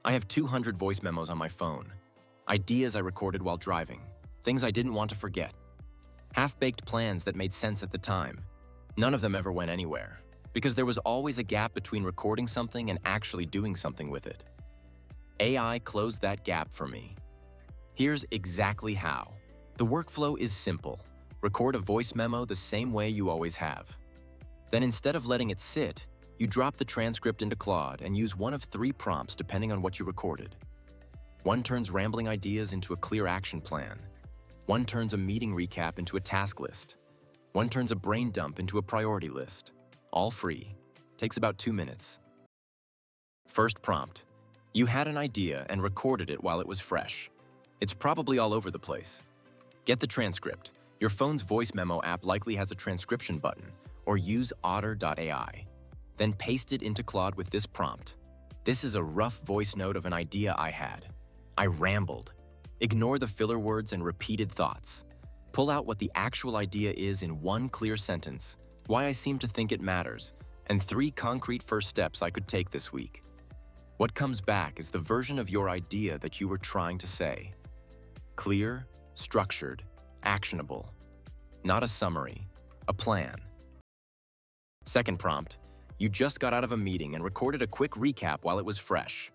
I have 200 voice memos on my phone. Ideas I recorded while driving. Things I didn't want to forget. Half-baked plans that made sense at the time. None of them ever went anywhere, because there was always a gap between recording something and actually doing something with it. AI closed that gap for me. Here's exactly how. The workflow is simple. Record a voice memo the same way you always have. Then instead of letting it sit, you drop the transcript into Claude and use one of 3 prompts depending on what you recorded. One turns rambling ideas into a clear action plan. One turns a meeting recap into a task list. One turns a brain dump into a priority list. All free. Takes about 2 minutes. First prompt. You had an idea and recorded it while it was fresh. It's probably all over the place. Get the transcript. Your phone's voice memo app likely has a transcription button, or use Otter.ai. Then paste it into Claude with this prompt. This is a rough voice note of an idea I had. I rambled. Ignore the filler words and repeated thoughts. Pull out what the actual idea is in one clear sentence, why I seem to think it matters, and 3 concrete first steps I could take this week. What comes back is the version of your idea that you were trying to say. Clear, structured, actionable. Not a summary, a plan. Second prompt. You just got out of a meeting and recorded a quick recap while it was fresh.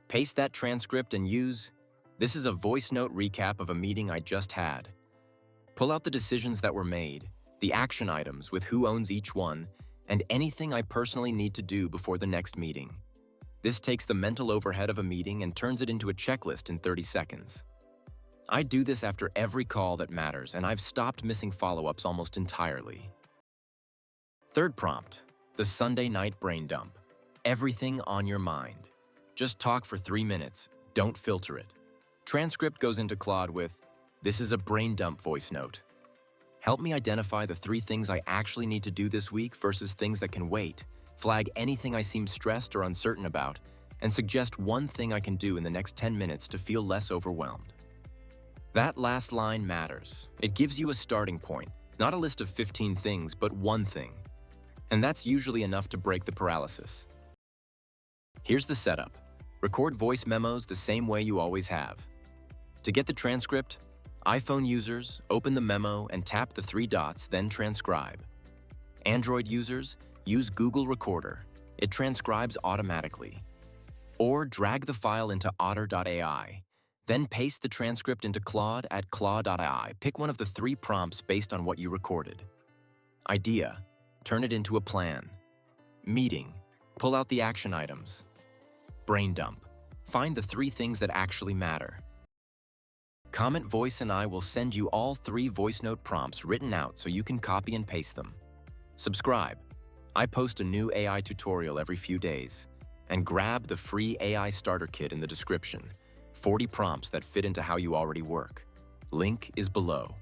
Paste that transcript and use, this is a voice note recap of a meeting I just had. Pull out the decisions that were made, the action items with who owns each one, and anything I personally need to do before the next meeting. This takes the mental overhead of a meeting and turns it into a checklist in 30 seconds. I do this after every call that matters, and I've stopped missing follow-ups almost entirely. Third prompt. The Sunday night brain dump. Everything on your mind. Just talk for 3 minutes. Don't filter it. Transcript goes into Claude with, this is a brain dump voice note. Help me identify the 3 things I actually need to do this week versus things that can wait, flag anything I seem stressed or uncertain about, and suggest 1 thing I can do in the next 10 minutes to feel less overwhelmed. That last line matters. It gives you a starting point, not a list of 15 things, but 1 thing. And that's usually enough to break the paralysis. Here's the setup. Record voice memos the same way you always have. To get the transcript, iPhone users, open the memo and tap the 3 dots, then transcribe. Android users, use Google Recorder. It transcribes automatically. Or drag the file into Otter.ai. Then paste the transcript into Claude at Claude.ai. Pick one of the 3 prompts based on what you recorded. Idea. Turn it into a plan. Meeting. Pull out the action items. Brain dump. Find the 3 things that actually matter. Comment Voice and I will send you all 3 voice note prompts written out so you can copy and paste them. Subscribe. I post a new AI tutorial every few days. And grab the free AI Starter Kit in the description. 40 prompts that fit into how you already work. Link is below.